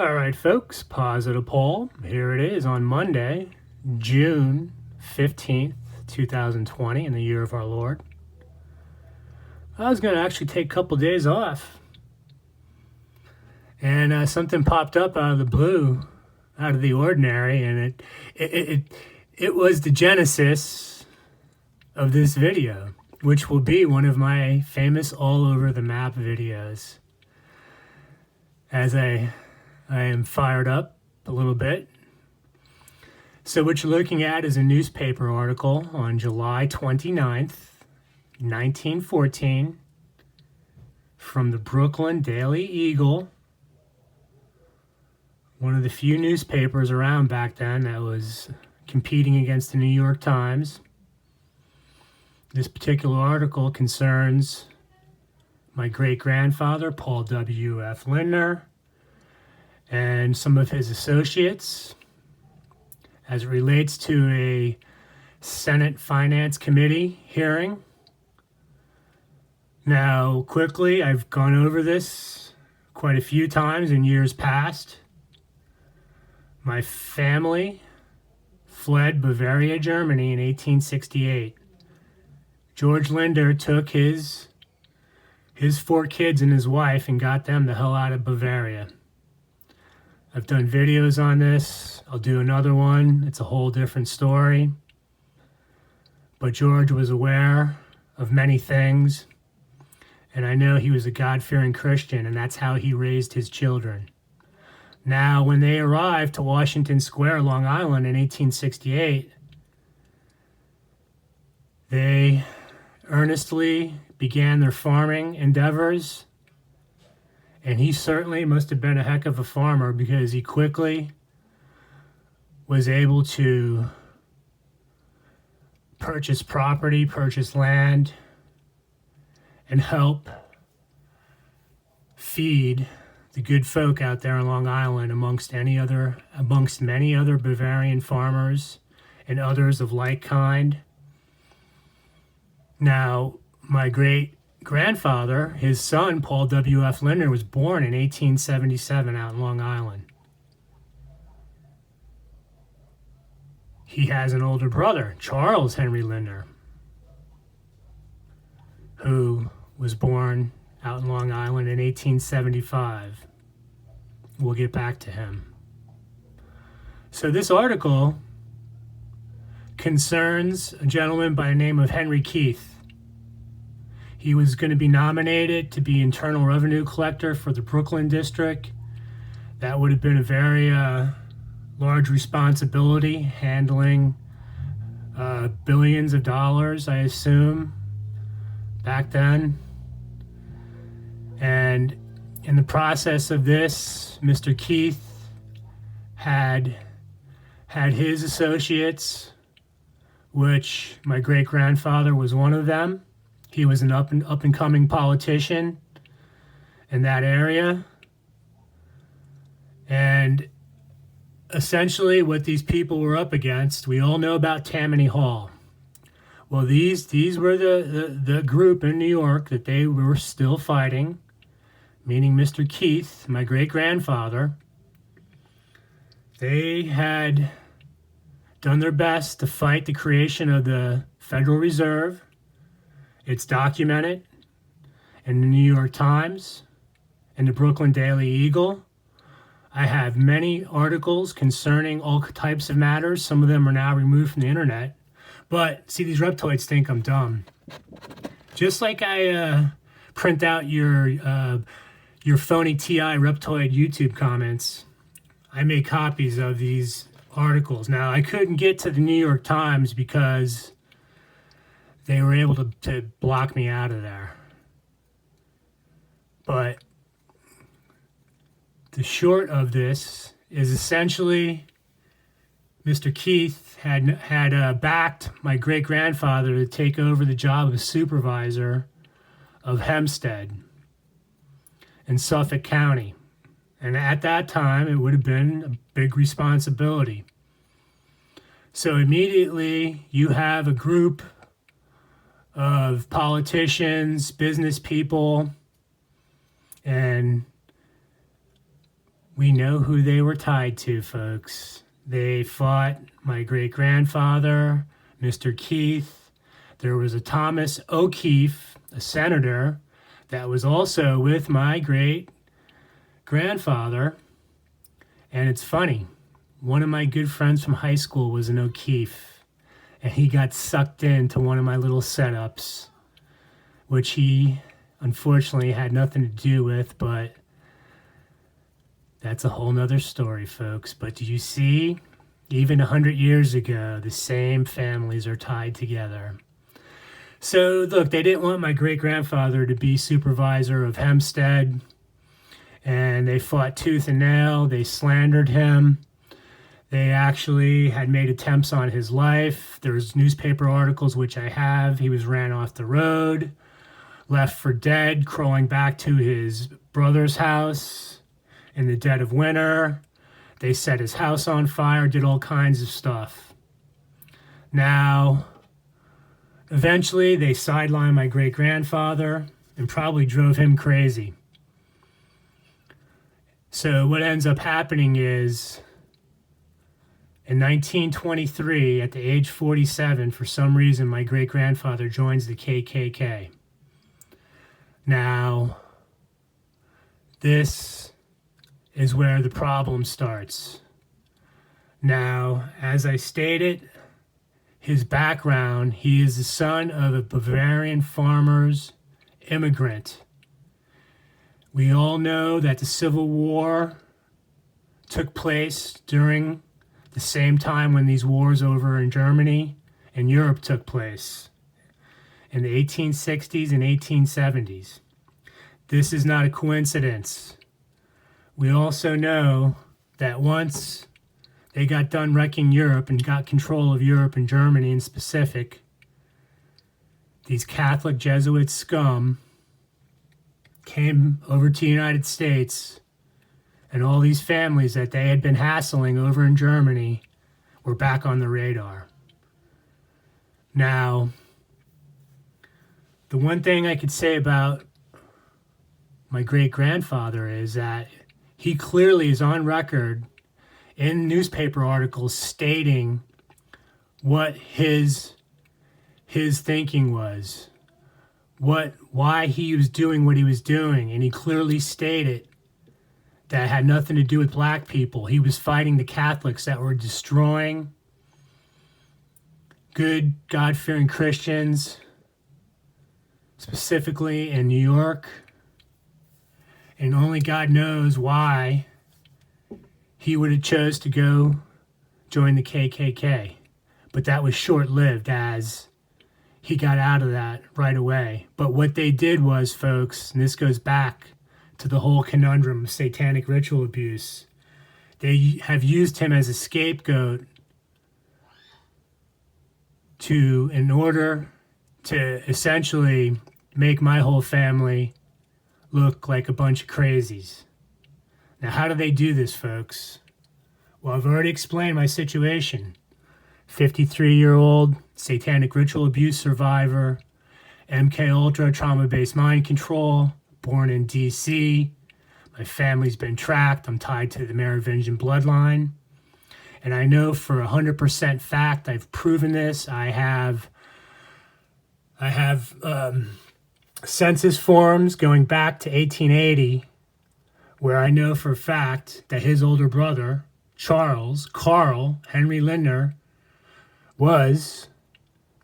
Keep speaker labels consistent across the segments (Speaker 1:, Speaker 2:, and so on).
Speaker 1: All right, folks, positive poll. Here it is on Monday, June 15th, 2020, in the year of our Lord. I was going to actually take a couple days off, and something popped up out of the blue, out of the ordinary, and it was the genesis of this video, which will be one of my famous all over the map videos. As I am fired up a little bit. So what you're looking at is a newspaper article on July 29th, 1914, from the Brooklyn Daily Eagle, one of the few newspapers around back then that was competing against the New York Times. This particular article concerns my great-grandfather, Paul W. F. Lindner, and some of his associates as it relates to a Senate Finance Committee hearing. Now, quickly, I've gone over this quite a few times in years past. My family fled Bavaria, Germany in 1868. George Linder took his 4 kids and his wife and got them the hell out of Bavaria. I've done videos on this. I'll do another one. It's a whole different story. But George was aware of many things, and I know he was a God-fearing Christian, and that's how he raised his children. Now, when they arrived to Washington Square, Long Island in 1868, they earnestly began their farming endeavors. And he certainly must have been a heck of a farmer, because he quickly was able to purchase property, purchase land, and help feed the good folk out there in Long Island amongst many other Bavarian farmers and others of like kind. Now, my great-grandfather, his son, Paul W. F. Lindner, was born in 1877 out in Long Island. He has an older brother, Charles Henry Lindner, who was born out in Long Island in 1875. We'll get back to him. So this article concerns a gentleman by the name of Henry Keith. He was going to be nominated to be Internal Revenue Collector for the Brooklyn District. That would have been a very large responsibility, handling billions of dollars, I assume, back then. And in the process of this, Mr. Keith had his associates, which my great-grandfather was one of them. He was an up and coming politician in that area. And essentially what these people were up against, we all know about Tammany Hall. Well, these were the group in New York that they were still fighting, meaning Mr. Keith, my great-grandfather. They had done their best to fight the creation of the Federal Reserve. It's documented in the New York Times and the Brooklyn Daily Eagle. I have many articles concerning all types of matters. Some of them are now removed from the internet. But, see, these reptoids think I'm dumb. Just like I print out your phony TI reptoid YouTube comments, I make copies of these articles. Now, I couldn't get to the New York Times because they were able to block me out of there. But the short of this is essentially Mr. Keith had backed my great-grandfather to take over the job of supervisor of Hempstead in Suffolk County. And at that time, it would have been a big responsibility. So immediately, you have a group of politicians, business people, and We know who they were tied to, folks. They fought my great-grandfather, Mr. Keith. There was a Thomas O'Keefe, a senator, that was also with my great-grandfather. And it's funny, one of my good friends from high school was an O'Keefe, and he got sucked into one of my little setups, which he unfortunately had nothing to do with, but that's a whole nother story, folks. But do you see, even 100 years ago, the same families are tied together. So look, they didn't want my great-grandfather to be supervisor of Hempstead, and they fought tooth and nail. They slandered him. They actually had made attempts on his life. There's newspaper articles, which I have. He was ran off the road, left for dead, crawling back to his brother's house in the dead of winter. They set his house on fire, did all kinds of stuff. Now, eventually, they sidelined my great-grandfather and probably drove him crazy. So what ends up happening is, in 1923, at the age 47, for some reason, my great-grandfather joins the KKK. Now, this is where the problem starts. Now, as I stated, his background, he is the son of a Bavarian farmer's immigrant. We all know that the Civil War took place during the same time when these wars over in Germany and Europe took place in the 1860s and 1870s. This is not a coincidence. We also know that once they got done wrecking Europe and got control of Europe and Germany in specific, these Catholic Jesuit scum came over to the United States, and all these families that they had been hassling over in Germany were back on the radar. Now, the one thing I could say about my great-grandfather is that he clearly is on record in newspaper articles stating what his thinking was, why he was doing what he was doing, and he clearly stated that it had nothing to do with black people. He was fighting the Catholics that were destroying good, God-fearing Christians, specifically in New York, and only God knows why he would have chose to go join the KKK. But that was short-lived, as he got out of that right away. But what they did was, folks, and this goes back to the whole conundrum of satanic ritual abuse, they have used him as a scapegoat in order to essentially make my whole family look like a bunch of crazies. Now, how do they do this, folks? Well, I've already explained my situation. 53-year-old satanic ritual abuse survivor, MK Ultra trauma-based mind control, born in D.C. My family's been tracked. I'm tied to the Merovingian bloodline. And I know for 100% fact, I've proven this. I have census forms going back to 1880, where I know for a fact that his older brother, Carl Henry Lindner, was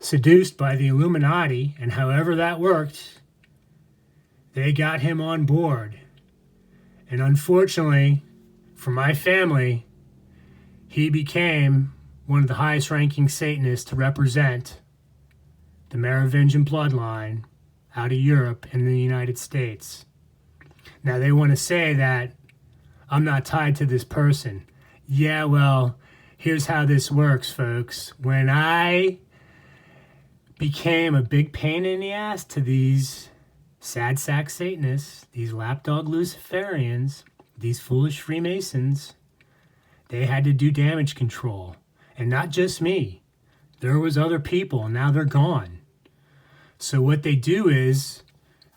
Speaker 1: seduced by the Illuminati, and however that worked, they got him on board. And unfortunately, for my family, he became one of the highest ranking Satanists to represent the Merovingian bloodline out of Europe and the United States. Now, they want to say that I'm not tied to this person. Yeah, well, here's how this works, folks. When I became a big pain in the ass to these sad sack Satanists, these lapdog Luciferians, these foolish Freemasons, they had to do damage control. And not just me. There was other people, and now they're gone. So what they do is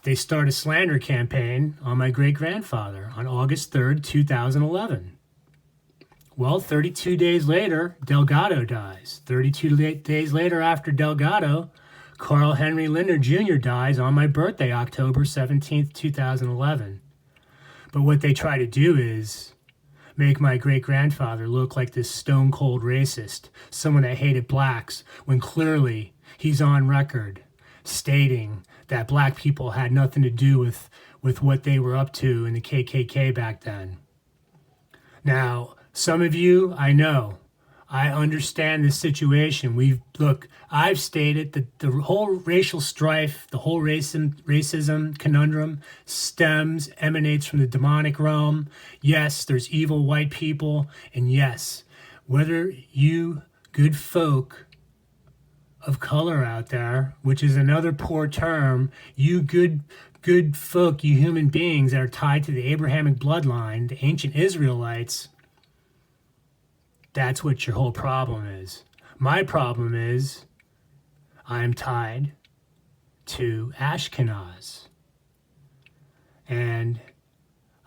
Speaker 1: they start a slander campaign on my great-grandfather on August 3rd, 2011. Well, 32 days later, Delgado dies. 32 days later after Delgado, Carl Henry Linder Jr. dies on my birthday, October 17th, 2011. But what they try to do is make my great-grandfather look like this stone-cold racist, someone that hated blacks, when clearly he's on record stating that black people had nothing to do with what they were up to in the KKK back then. Now, some of you, I know, I understand this situation. I've stated that the whole racial strife, the whole racism conundrum emanates from the demonic realm. Yes, there's evil white people. And yes, whether you good folk of color out there, which is another poor term, you good folk, you human beings that are tied to the Abrahamic bloodline, the ancient Israelites, that's what your whole problem is. My problem is I'm tied to Ashkenaz. And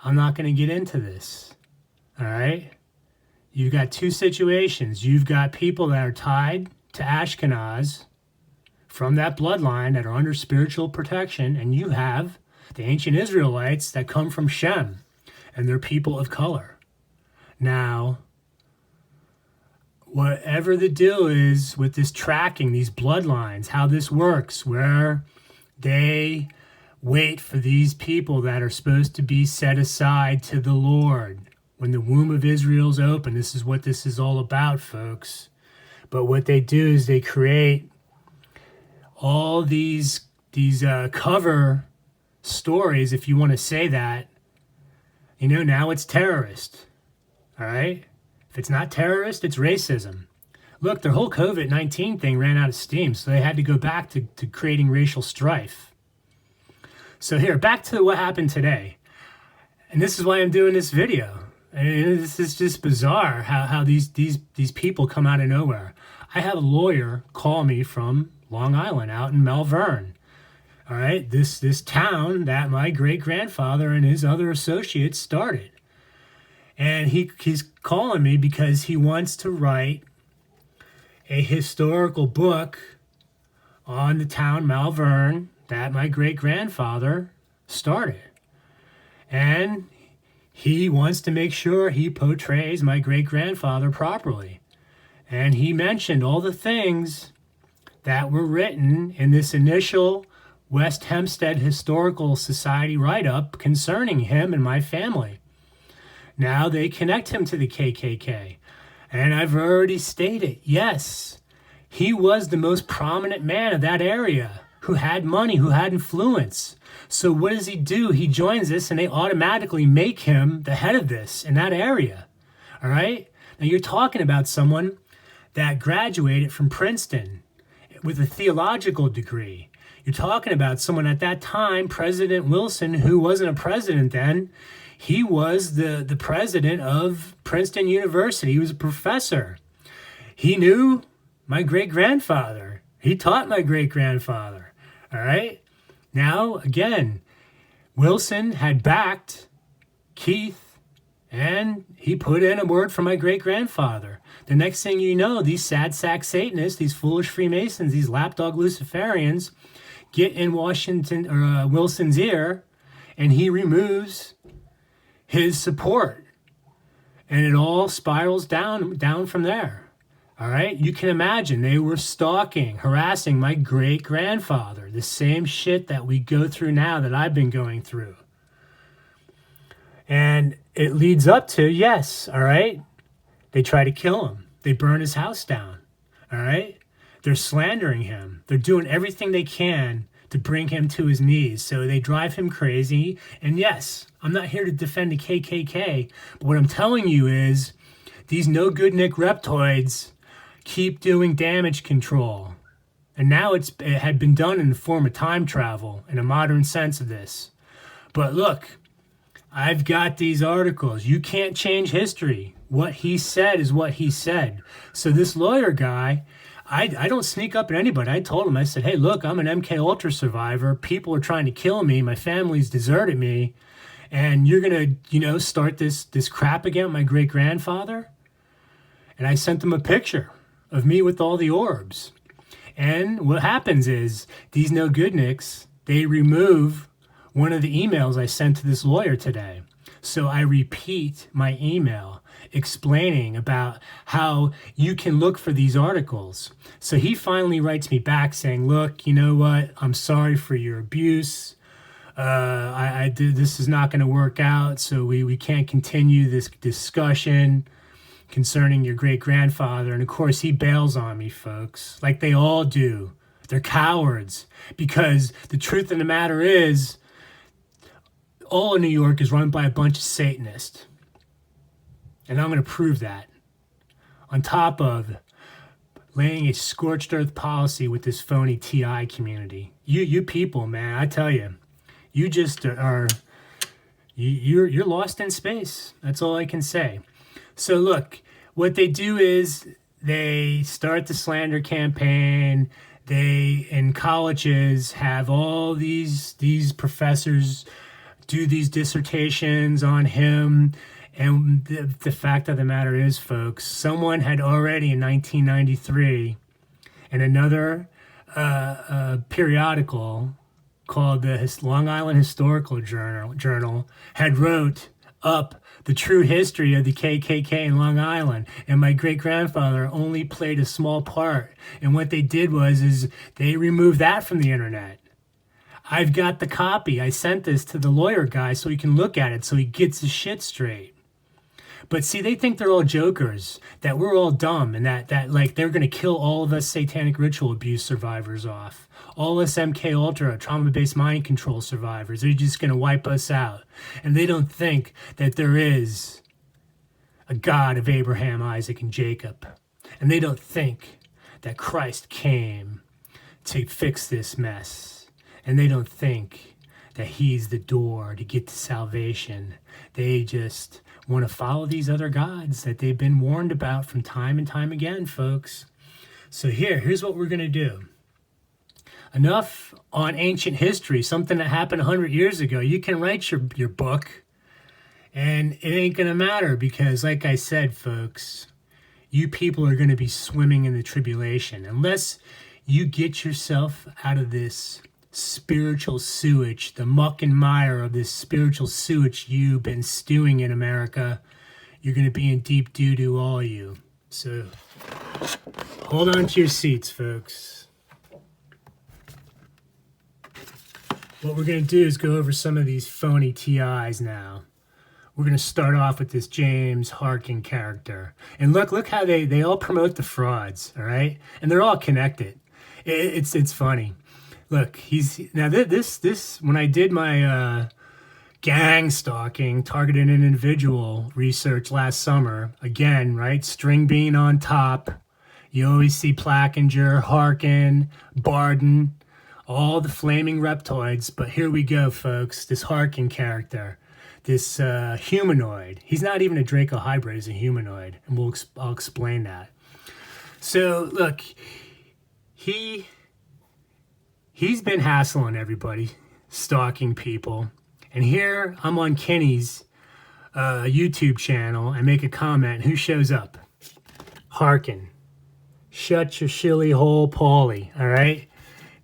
Speaker 1: I'm not going to get into this. All right? You've got two situations. You've got people that are tied to Ashkenaz from that bloodline that are under spiritual protection, and you have the ancient Israelites that come from Shem, and they're people of color. Now, whatever the deal is with this tracking, these bloodlines, how this works, where they wait for these people that are supposed to be set aside to the Lord. When the womb of Israel's open, this is what this is all about, folks. But what they do is they create all these cover stories, if you want to say that. You know, now it's terrorist. All right? If it's not terrorist, it's racism. Look, their whole COVID-19 thing ran out of steam, so they had to go back to creating racial strife. So here, back to what happened today. And this is why I'm doing this video. And this is just bizarre how these people come out of nowhere. I had a lawyer call me from Long Island out in Malvern. All right, this town that my great-grandfather and his other associates started. And he's calling me because he wants to write a historical book on the town Malvern that my great-grandfather started. And he wants to make sure he portrays my great-grandfather properly. And he mentioned all the things that were written in this initial West Hempstead Historical Society write-up concerning him and my family. Now they connect him to the KKK. And I've already stated, yes, he was the most prominent man of that area who had money, who had influence. So what does he do? He joins this and they automatically make him the head of this in that area. All right? Now you're talking about someone that graduated from Princeton with a theological degree. You're talking about someone at that time, President Wilson, who wasn't a president then. He was the president of Princeton University. He was a professor. He knew my great-grandfather. He taught my great-grandfather. All right? Now, again, Wilson had backed Keith, and he put in a word for my great-grandfather. The next thing you know, these sad sack Satanists, these foolish Freemasons, these lapdog Luciferians get in Wilson's ear, and he removes his support. And it all spirals down from there. All right? You can imagine they were stalking, harassing my great-grandfather, the same shit that we go through now that I've been going through. And it leads up to, yes, all right? They try to kill him. They burn his house down. All right? They're slandering him. They're doing everything they can to bring him to his knees. So they drive him crazy. And yes, I'm not here to defend the KKK, but what I'm telling you is these no-good Nick reptoids keep doing damage control. And now it had been done in the form of time travel, in a modern sense of this. But look, I've got these articles. You can't change history. What he said is what he said. So this lawyer guy, I don't sneak up at anybody. I told him, I said, hey, look, I'm an MK Ultra survivor. People are trying to kill me. My family's deserted me. And you're going to, start this crap again with my great grandfather? And I sent them a picture of me with all the orbs. And what happens is these no good nicks, they remove one of the emails I sent to this lawyer today. So I repeat my email explaining about how you can look for these articles. So he finally writes me back saying, look, you know what? I'm sorry for your abuse. I did, this is not going to work out. So we can't continue this discussion concerning your great-grandfather. And of course, he bails on me, folks, like they all do. They're cowards, because the truth of the matter is, all of New York is run by a bunch of Satanists. And I'm going to prove that. On top of laying a scorched earth policy with this phony TI community. You people, man, I tell you, you just are, you're lost in space. That's all I can say. So look, what they do is they start the slander campaign. They, in colleges, have all these professors do these dissertations on him. And the fact of the matter is, folks, someone had already in 1993 in another periodical called the Long Island Historical Journal had wrote up the true history of the KKK in Long Island, and my great-grandfather only played a small part. And what they did is they removed that from the internet. I've got the copy. I sent this to the lawyer guy so he can look at it so he gets his shit straight. But see, they think they're all jokers, that we're all dumb, and that like they're going to kill all of us satanic ritual abuse survivors off. All us MK Ultra, trauma-based mind control survivors. They're just going to wipe us out. And they don't think that there is a God of Abraham, Isaac, and Jacob. And they don't think that Christ came to fix this mess. And they don't think that he's the door to get to salvation. They just want to follow these other gods that they've been warned about from time and time again, folks. So here's what we're going to do. Enough on ancient history, something that happened 100 years ago. You can write your book, and it ain't going to matter because, like I said, folks, you people are going to be swimming in the tribulation. Unless you get yourself out of this spiritual sewage, the muck and mire of this spiritual sewage you've been stewing in America, you're going to be in deep doo-doo, all of you. So hold on to your seats, folks. What we're going to do is go over some of these phony TIs now. We're going to start off with this James Harkin character. And look how they all promote the frauds, all right? And they're all connected. It's funny. Look, now this when I did my gang stalking, targeted individual research last summer, again, right? String bean on top. You always see Plackinger, Harkin, Barden, all the flaming reptoids. But here we go, folks. This Harkin character, this humanoid. He's not even a Draco hybrid. He's a humanoid, and I'll explain that. So look, he's been hassling everybody, stalking people. And here I'm on Kenny's YouTube channel. I make a comment. Who shows up? Harkin. Shut your shilly hole, Paulie. All right?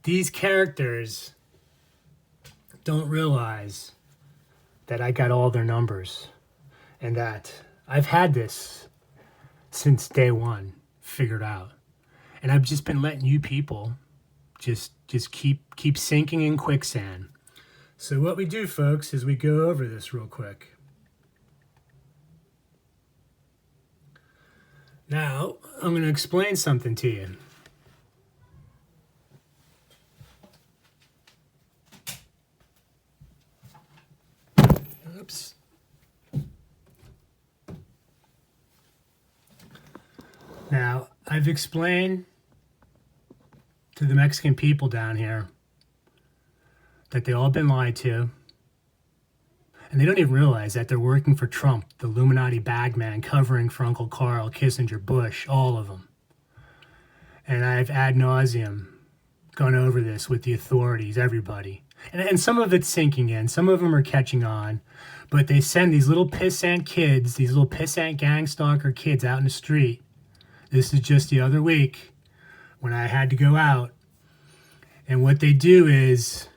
Speaker 1: These characters don't realize that I got all their numbers and that I've had this since day one figured out. And I've just been letting you people just keep sinking in quicksand. So what we do, folks, is we go over this real quick. Now, I'm going to explain something to you. Oops. Now, I've explained to the Mexican people down here that they all been lied to, and they don't even realize that they're working for Trump, the Illuminati bagman covering for Uncle Carl, Kissinger, Bush, all of them. And I've ad nauseum gone over this with the authorities, everybody. And some of it's sinking in. Some of them are catching on. But they send these little pissant kids, these little pissant gangstalker kids out in the street. This is just the other week when I had to go out. And what they do is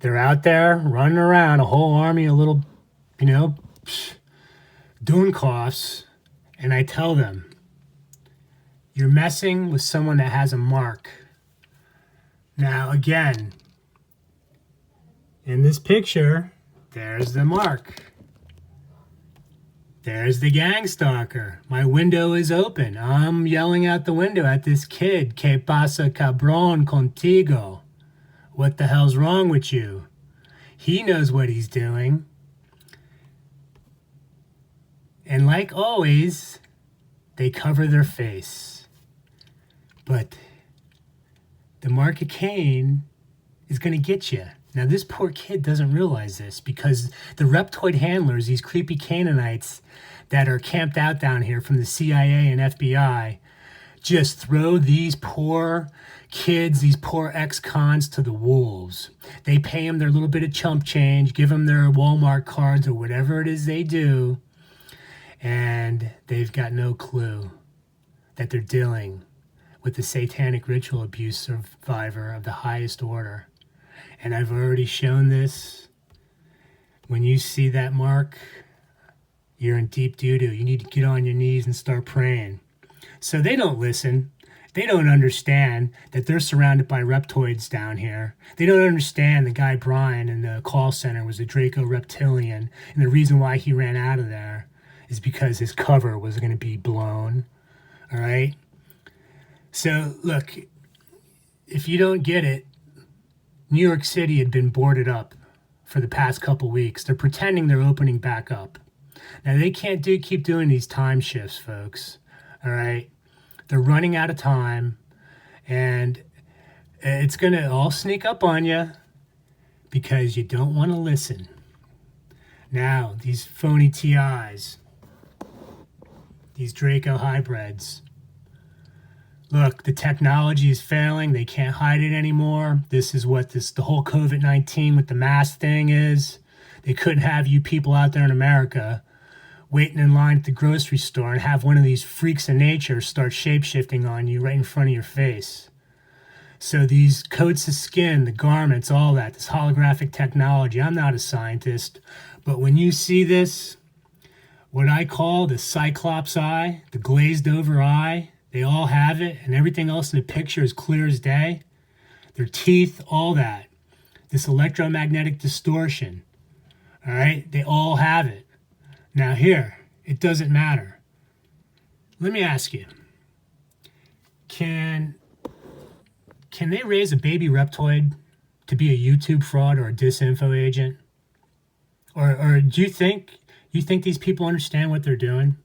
Speaker 1: they're out there running around, a whole army of little, Doonkoughs. And I tell them, you're messing with someone that has a mark. Now, again, in this picture, there's the mark. There's the gangstalker. My window is open. I'm yelling out the window at this kid. ¿Qué pasa, cabrón, contigo? What the hell's wrong with you? He knows what he's doing. And like always, they cover their face. But the mark of Cain is going to get you. Now, this poor kid doesn't realize this because the Reptoid handlers, these creepy Canaanites that are camped out down here from the CIA and FBI, just throw these poor kids, these poor ex-cons to the wolves. They pay them their little bit of chump change, give them their Walmart cards or whatever it is they do, and they've got no clue that they're dealing with the satanic ritual abuse survivor of the highest order. And I've already shown this. When you see that mark, you're in deep doo-doo. You need to get on your knees and start praying. So they don't listen. They don't understand that they're surrounded by reptoids down here. They don't understand the guy Brian in the call center was a Draco reptilian. And the reason why he ran out of there is because his cover was going to be blown. All right? So, look, if you don't get it, New York City had been boarded up for the past couple weeks. They're pretending they're opening back up. Now, they can't keep doing these time shifts, folks. All right? They're running out of time, and it's going to all sneak up on you because you don't want to listen. Now, these phony TIs, these Draco hybrids, look, the technology is failing. They can't hide it anymore. This is what the whole COVID-19 with the mask thing is. They couldn't have you people out there in America waiting in line at the grocery store and have one of these freaks of nature start shape-shifting on you right in front of your face. So these coats of skin, the garments, all that, this holographic technology, I'm not a scientist, but when you see this, what I call the cyclops eye, the glazed over eye, they all have it, and everything else in the picture is clear as day. Their teeth, all that. This electromagnetic distortion. All right? They all have it. Now here, it doesn't matter. Let me ask you. Can they raise a baby reptoid to be a YouTube fraud or a disinfo agent? Or do you think these people understand what they're doing?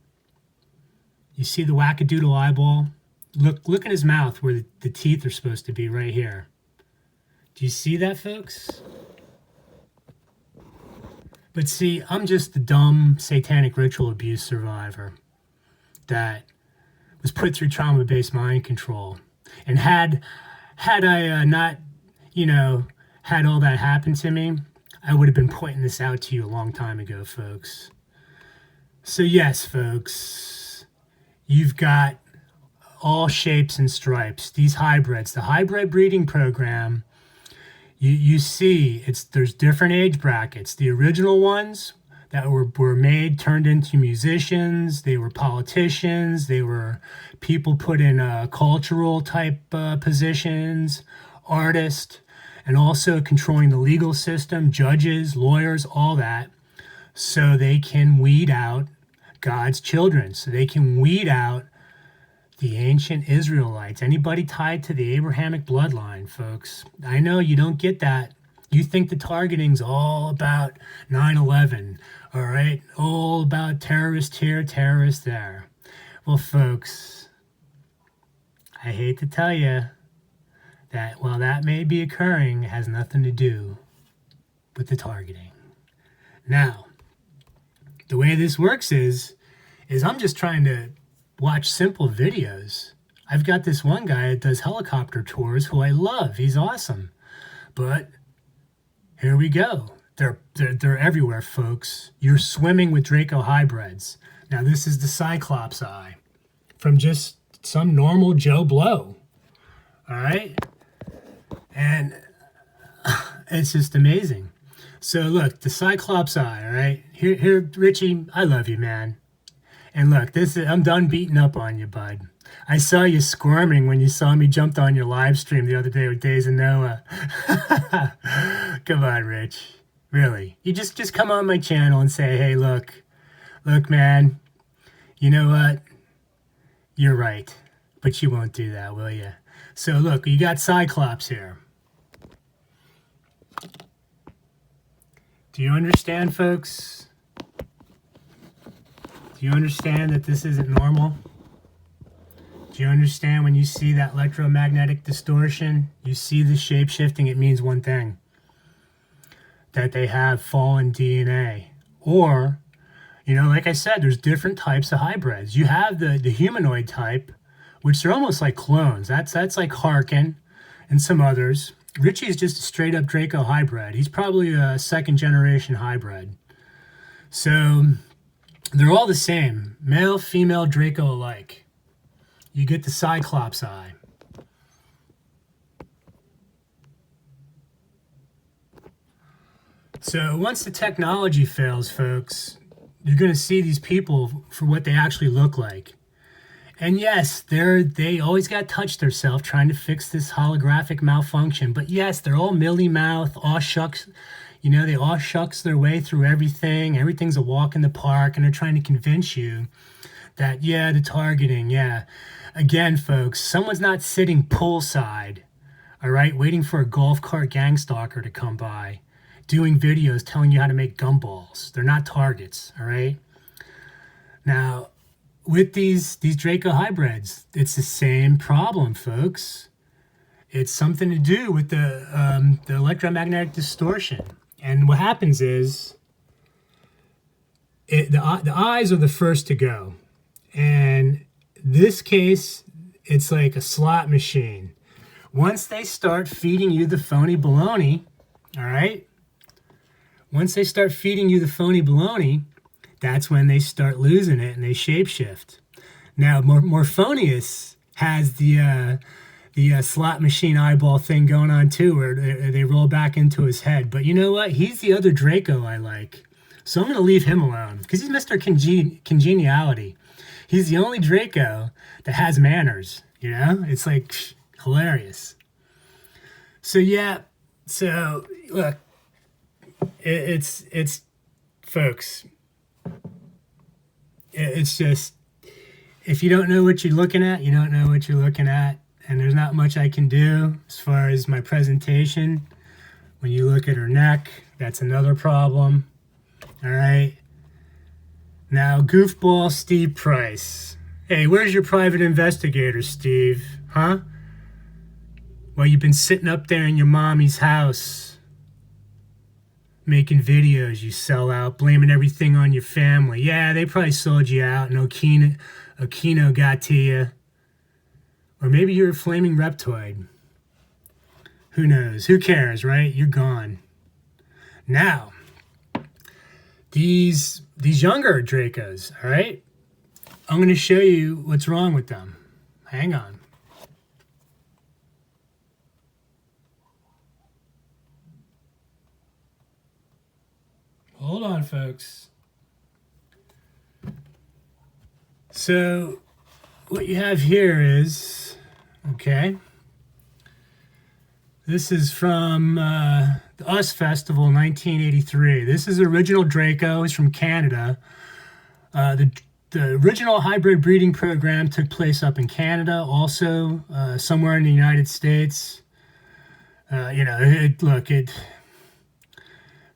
Speaker 1: You see the wackadoodle eyeball? Look in his mouth where the teeth are supposed to be right here. Do you see that, folks? But see, I'm just the dumb satanic ritual abuse survivor that was put through trauma-based mind control. And had I not, had all that happen to me, I would have been pointing this out to you a long time ago, folks. So yes, folks, you've got all shapes and stripes. These hybrids, the hybrid breeding program, you see, there's different age brackets. The original ones that were made turned into musicians. They were politicians. They were people put in cultural type positions, artists, and also controlling the legal system, judges, lawyers, all that, so they can weed out God's children, so they can weed out the ancient Israelites, anybody tied to the Abrahamic bloodline, folks. I know you don't get that. You think the targeting's all about 9/11, all right? All about terrorist here, terrorist there. Well, folks, I hate to tell you that while that may be occurring, it has nothing to do with the targeting. Now, the way this works is I'm just trying to watch simple videos. I've got this one guy that does helicopter tours who I love. He's awesome. But here we go. They're everywhere, folks. You're swimming with Draco hybrids. Now, this is the Cyclops eye from just some normal Joe Blow. All right? And it's just amazing. So, look, the Cyclops eye, all right? Here, Richie, I love you, man. And look, I'm done beating up on you, bud. I saw you squirming when you saw me jumped on your live stream the other day with Days of Noah. Come on, Rich. Really. You just come on my channel and say, hey, look, man, you know what? You're right. But you won't do that, will you? So, look, you got Cyclops here. Do you understand, folks? Do you understand that this isn't normal? Do you understand when you see that electromagnetic distortion, you see the shape-shifting, it means one thing, that they have fallen DNA. Or, you know, like I said, there's different types of hybrids. You have the humanoid type, which are almost like clones. That's like Harkin and some others. Richie is just a straight-up Draco hybrid. He's probably a second-generation hybrid. So they're all the same, male, female, Draco alike. You get the Cyclops eye. So once the technology fails, folks, you're going to see these people for what they actually look like. And yes, they always got to touch themselves trying to fix this holographic malfunction. But yes, they're all mealy-mouthed, aw shucks. You know, they aw shucks their way through everything. Everything's a walk in the park, and they're trying to convince you that, yeah, the targeting, yeah. Again, folks, someone's not sitting poolside, all right, waiting for a golf cart gangstalker to come by, doing videos telling you how to make gumballs. They're not targets, all right? Now, with these Draco hybrids, it's the same problem, folks. It's something to do with the electromagnetic distortion. And what happens is, the eyes are the first to go. And this case, it's like a slot machine. Once they start feeding you the phony baloney, all right? Once they start feeding you the phony baloney, that's when they start losing it and they shapeshift. Now, Morphonius has the slot machine eyeball thing going on too, where they roll back into his head. But you know what? He's the other Draco I like. So I'm going to leave him alone because he's Mr. Congeniality. He's the only Draco that has manners, you know? It's like hilarious. So yeah, so look, it's folks, it's just, if you don't know what you're looking at, you don't know what you're looking at. And there's not much I can do as far as my presentation. When you look at her neck, that's another problem. All right. Now, goofball Steve Price. Hey, where's your private investigator, Steve? Huh? Well, you've been sitting up there in your mommy's house making videos, you sell out, blaming everything on your family. Yeah, they probably sold you out and Okino got to you. Or maybe you're a flaming reptoid. Who knows? Who cares, right? You're gone. Now, these younger Dracos, all right? I'm going to show you what's wrong with them. Hang on. Hold on, folks. So, what you have here is, okay, this is from the US Festival 1983. This is original Draco. It's from Canada. The original hybrid breeding program took place up in Canada, also somewhere in the United States. You know,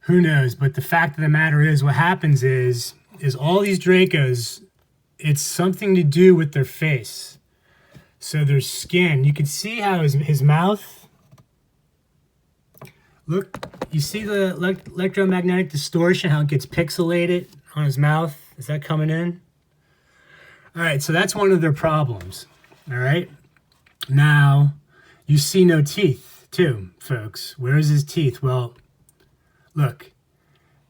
Speaker 1: who knows? But the fact of the matter is, what happens is all these Dracos, it's something to do with their face. So their skin, you can see how his mouth, look, you see the electromagnetic distortion, how it gets pixelated on his mouth? Is that coming in? All right, so that's one of their problems, all right? Now, you see no teeth, too, folks. Where's his teeth? Well, look,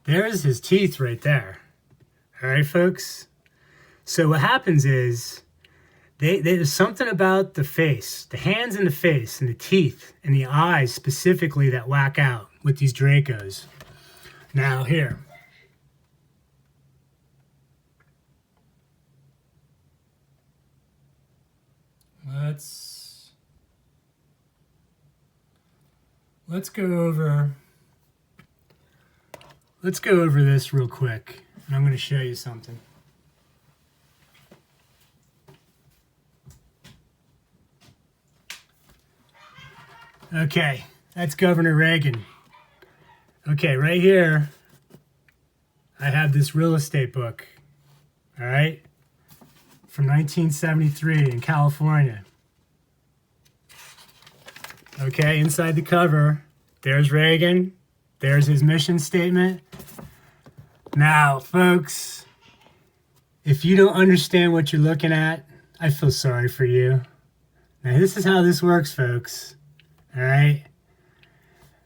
Speaker 1: there's his teeth right there. All right, folks? So what happens is there's something about the face, the hands and the face and the teeth and the eyes specifically that whack out with these Dracos. Now, here. Let's go over this real quick, and I'm going to show you something. Okay, that's Governor Reagan. Okay, right here, I have this real estate book, all right, from 1973 in California. Okay, inside the cover, there's Reagan. There's his mission statement. Now, folks, if you don't understand what you're looking at, I feel sorry for you. Now, this is how this works, folks. All right?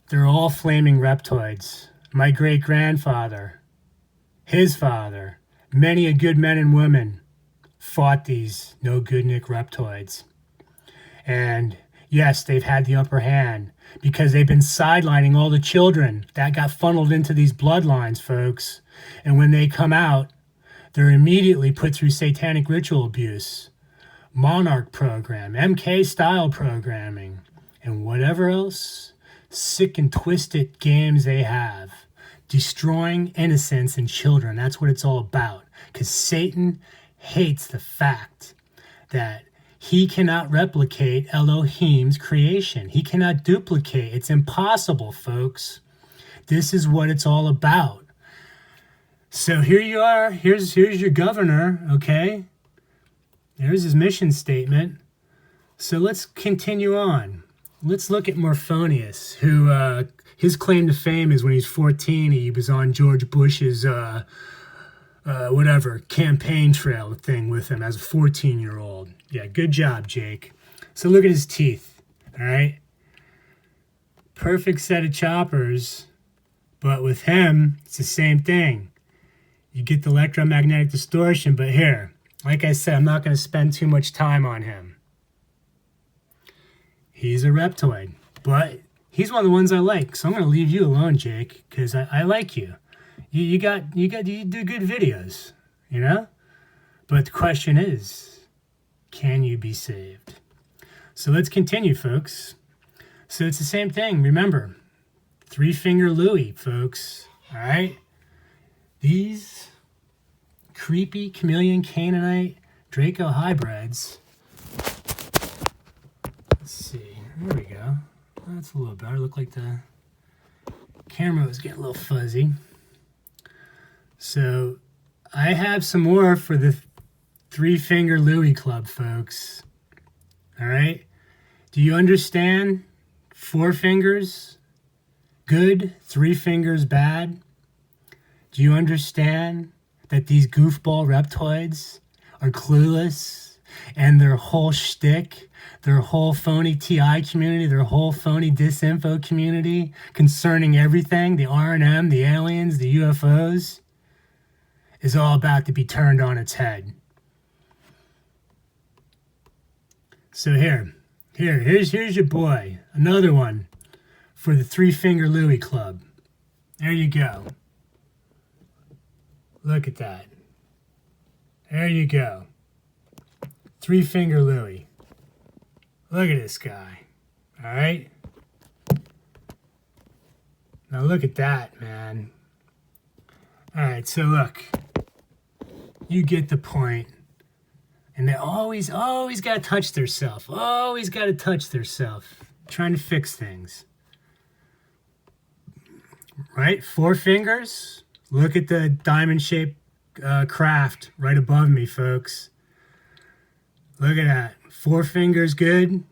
Speaker 1: They're all flaming reptoids. My great-grandfather, his father, many a good men and women fought these no-good-nick reptoids. And yes, they've had the upper hand because they've been sidelining all the children that got funneled into these bloodlines, folks. And when they come out, they're immediately put through satanic ritual abuse, monarch program, MK style programming, and whatever else sick and twisted games they have. Destroying innocence and children. That's what it's all about. Because Satan hates the fact that he cannot replicate Elohim's creation. He cannot duplicate. It's impossible, folks. This is what it's all about. So here you are. Here's your governor, okay? There's his mission statement. So let's continue on. Let's look at Morphonius, who his claim to fame is when he's 14, he was on George Bush's campaign trail thing with him as a 14-year-old. Yeah, good job, Jake. So look at his teeth, all right? Perfect set of choppers, but with him, it's the same thing. You get the electromagnetic distortion, but here, like I said, I'm not going to spend too much time on him. He's a reptoid, but he's one of the ones I like, so I'm going to leave you alone, Jake, because I like you. You do good videos, you know? But the question is, can you be saved? So let's continue, folks. So it's the same thing. Remember, three-finger Louie, folks. All right? These creepy chameleon Canaanite Draco hybrids. Let's see. There we go. That's a little better. Looked like the camera was getting a little fuzzy. So I have some more for the three-finger Louie Club, folks. All right? Do you understand? 4 fingers, good. 3 fingers, bad. Do you understand that these goofball reptoids are clueless and their whole shtick, their whole phony TI community, their whole phony disinfo community concerning everything, the R&M, the aliens, the UFOs, is all about to be turned on its head. So here's your boy, another one for the three-finger Louie Club. There you go. Look at that. There you go. Three-finger Louie. Look at this guy. All right? Now look at that, man. All right, so look. You get the point. And they always got to touch theirself. Always got to touch theirself. Trying to fix things. Right? 4 fingers. Look at the diamond-shaped craft right above me, folks. Look at that. 4 fingers good.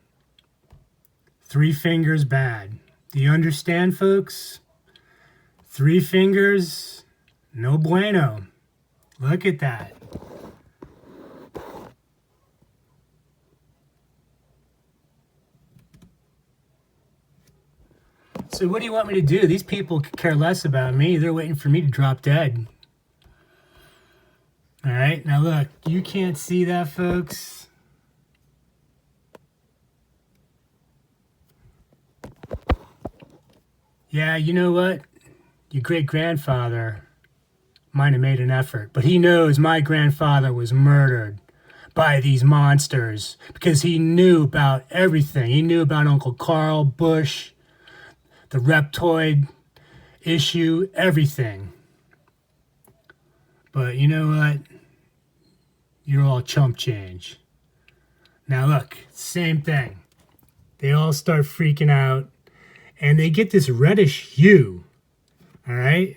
Speaker 1: 3 fingers bad. Do you understand, folks? 3 fingers, no bueno. Look at that. So what do you want me to do? These people could care less about me. They're waiting for me to drop dead. All right, now look, you can't see that, folks. Yeah, you know what? Your great-grandfather might have made an effort, but he knows my grandfather was murdered by these monsters because he knew about everything. He knew about Uncle Carl, Bush, the reptoid issue, everything. But you know what? You're all chump change. Now look, same thing. They all start freaking out, and they get this reddish hue, all right?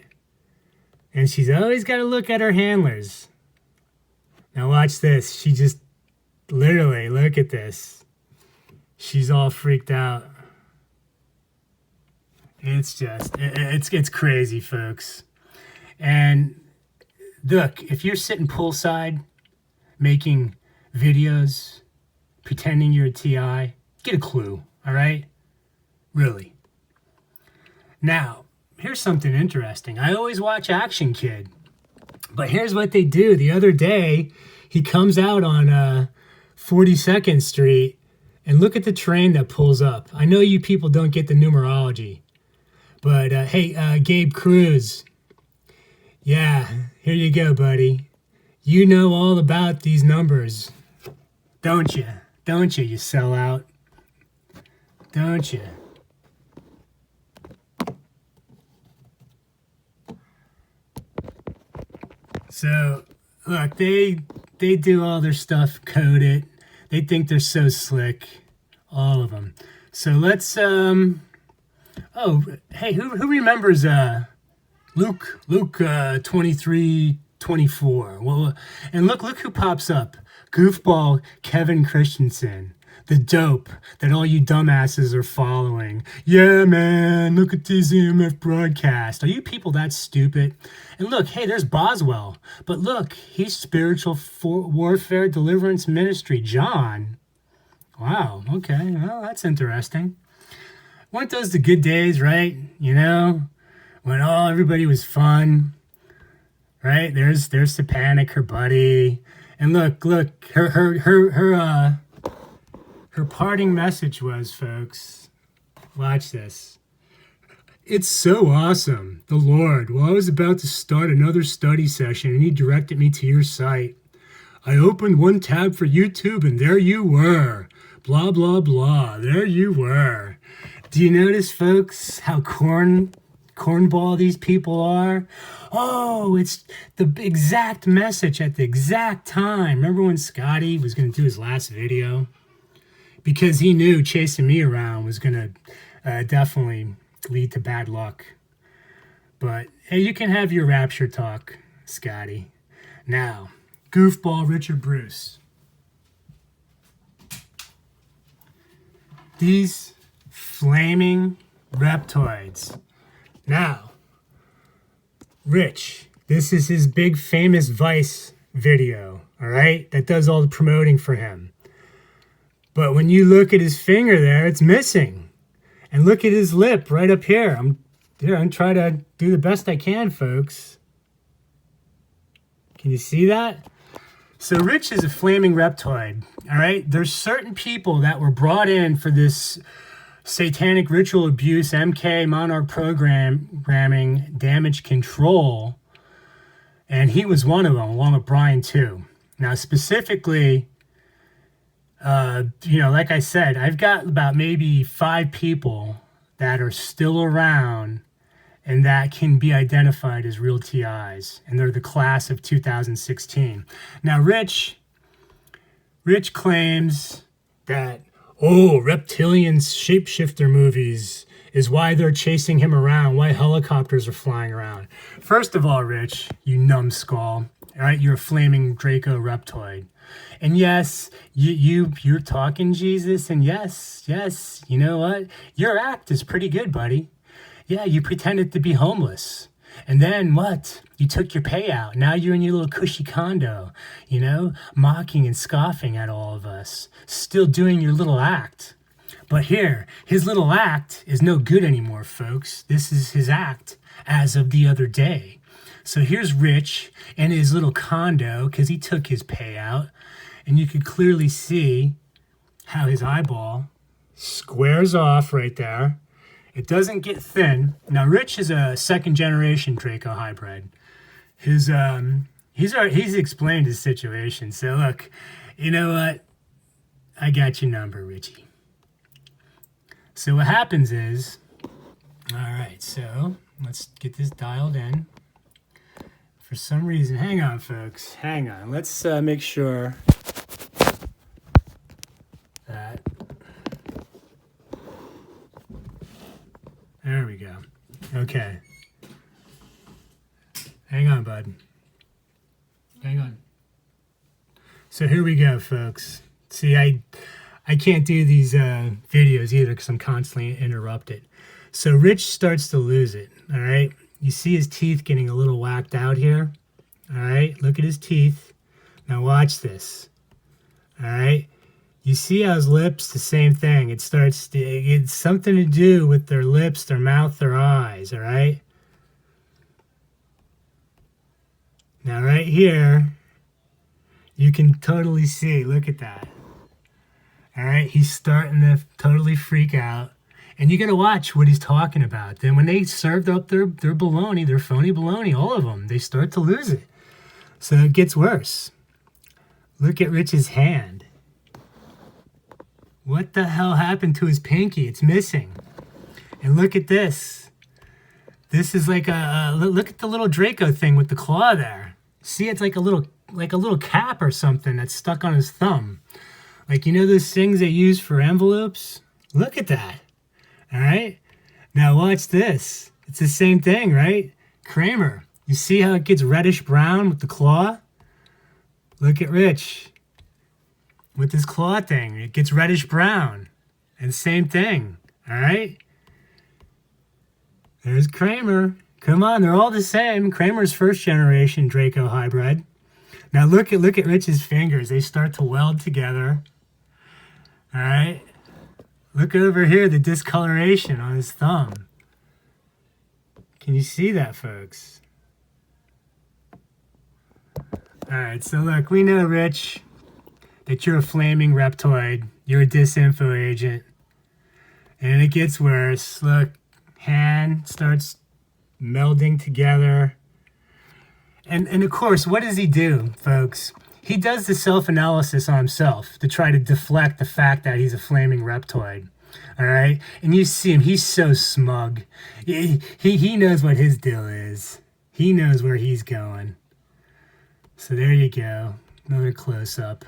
Speaker 1: And she's always got to look at her handlers. Now watch this. She just, literally, look at this. She's all freaked out. It's just, it's crazy, folks. And look, if you're sitting poolside making videos, pretending you're a TI, get a clue, all right? Really. Now, here's something interesting. I always watch Action Kid, but here's what they do. The other day, he comes out on 42nd Street, and look at the train that pulls up. I know you people don't get the numerology, but hey, Gabe Cruz, yeah, here you go, buddy. You know all about these numbers, don't you? Don't you, you sellout? Don't you? So, look, they do all their stuff, code it. They think they're so slick, all of them. So let's, oh, hey, who remembers Luke 23:24? Well, and look who pops up. Goofball Kevin Christensen, the dope that all you dumbasses are following. Yeah, man, look at this EMF broadcast. Are you people that stupid? And look, hey, there's Boswell. But look, he's Spiritual Warfare Deliverance Ministry. John. Wow, okay, well, that's interesting. Weren't those the good days, right? You know, when everybody was fun, right? There's Sapanic, her buddy. And look, her parting message was, folks, watch this. It's so awesome. The Lord, well, I was about to start another study session and he directed me to your site. I opened one tab for YouTube and there you were. Blah, blah, blah. There you were. Do you notice, folks, how cornball these people are? Oh, it's the exact message at the exact time. Remember when Scotty was going to do his last video? Because he knew chasing me around was going to definitely lead to bad luck. But, hey, you can have your rapture talk, Scotty. Now, goofball Richard Bruce. These flaming reptoids. Now, Rich, this is his big famous Vice video, all right? That does all the promoting for him. But when you look at his finger there, it's missing. And look at his lip right up here. I'm trying to do the best I can, folks. Can you see that? So Rich is a flaming reptoid, all right? There's certain people that were brought in for this satanic ritual abuse, MK, monarch programming, damage control, and he was one of them, along with Brian too. Now, specifically, like I said, I've got about maybe 5 people that are still around and that can be identified as real TIs, and they're the class of 2016. Now, Rich claims that, reptilians, shapeshifter movies is why they're chasing him around, why helicopters are flying around. First of all, Rich, you numbskull, all right, you're a flaming Draco reptoid. And yes, you're talking Jesus, and yes, you know what? Your act is pretty good, buddy. Yeah, you pretended to be homeless. And then what? You took your payout. Now you're in your little cushy condo, mocking and scoffing at all of us. Still doing your little act. But here, his little act is no good anymore, folks. This is his act as of the other day. So here's Rich in his little condo because he took his payout. And you could clearly see how his eyeball squares off right there. It doesn't get thin. Now, Rich is a second-generation Draco hybrid. He's explained his situation. So look, you know what? I got your number, Richie. So what happens is, all right, so let's get this dialed in. For some reason, hang on, folks, hang on. Let's make sure that, there we go. Okay. Hang on, bud. Hang on. So here we go, folks. See, I can't do these videos either because I'm constantly interrupted. So Rich starts to lose it, all right? You see his teeth getting a little whacked out here, all right? Look at his teeth. Now watch this, all right? You see how his lips, the same thing. It's something to do with their lips, their mouth, their eyes, all right? Now right here, you can totally see, look at that. All right, he's starting to totally freak out. And you got to watch what he's talking about. Then when they served up their baloney, their phony baloney, all of them, they start to lose it. So it gets worse. Look at Rich's hand. What the hell happened to his pinky? It's missing. And look at this. This is like look at the little Draco thing with the claw there. See, it's like a little cap or something that's stuck on his thumb. Like, you know those things they use for envelopes? Look at that. All right? Now watch this. It's the same thing, right? Kramer. You see how it gets reddish brown with the claw? Look at Rich. With this claw thing, it gets reddish brown. And same thing. All right? There's Kramer. Come on, they're all the same. Kramer's first generation Draco hybrid. Now look at Rich's fingers. They start to weld together. All right? Look over here, the discoloration on his thumb. Can you see that, folks? All right, so look, we know, Rich, that you're a flaming reptoid. You're a disinfo agent. And it gets worse. Look, hand starts melding together. And of course, what does he do, folks? He does the self-analysis on himself to try to deflect the fact that he's a flaming reptoid. All right? And you see him, he's so smug. He knows what his deal is. He knows where he's going. So there you go. Another close-up.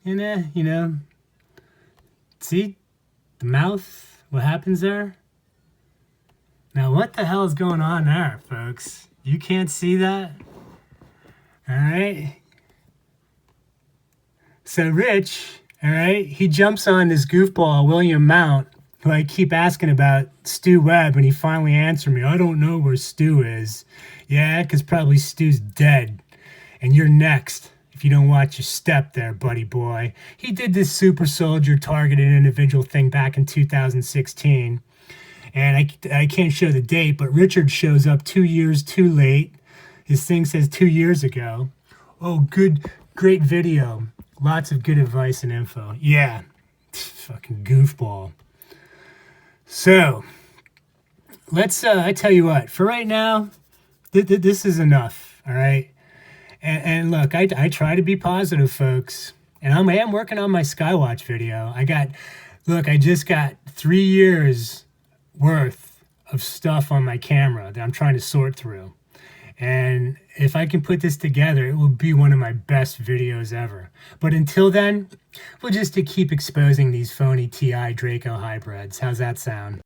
Speaker 1: And, you know, see the mouth, what happens there? Now, what the hell is going on there, folks? You can't see that? All right. So Rich, all right, he jumps on this goofball, William Mount, who I keep asking about, Stu Webb, and he finally answered me. I don't know where Stu is. Yeah, because probably Stu's dead. And you're next if you don't watch your step there, buddy boy. He did this super soldier targeted individual thing back in 2016. And I can't show the date, but Richard shows up 2 years too late. His thing says 2 years ago. Oh, great video. Lots of good advice and info. Yeah, fucking goofball. So, let's, I tell you what, for right now, this is enough, all right? And look, I try to be positive, folks. And I am working on my Skywatch video. I just got 3 years worth of stuff on my camera that I'm trying to sort through. And if I can put this together, it will be one of my best videos ever. But until then, we'll just keep exposing these phony TI Draco hybrids. How's that sound?